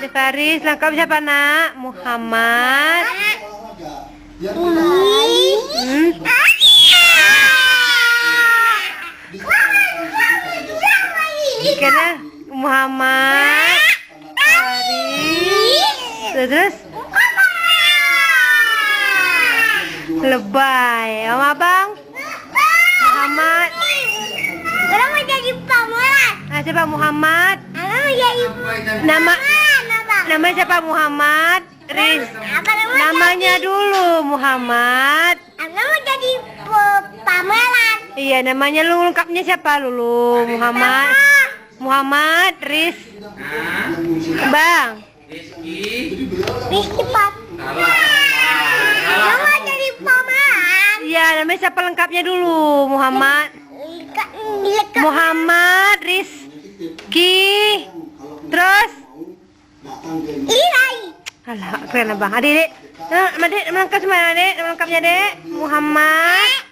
Faris, lengkap siapa nak? Muhammad. Karena Muhammad, Faris, terus Lebay, sama bang Muhammad. Orang mau jadi pameran. Nah, siapa Muhammad? Orang mau jadi Nama siapa Muhammad? Riz. apa Namanya dulu Muhammad. Orang mau jadi pameran. Iya, namanya lu lengkapnya siapa Lulu? Muhammad. Muhammad Riz. Bang. Rizky Pat. Orang mau jadi pameran. Iya, namanya siapa lengkapnya dulu? Muhammad. Muhammad Rizky. Terus? Irai. Alah, keren bang. Adik, melengkap semua adik, melengkapnya dek. Muhammad.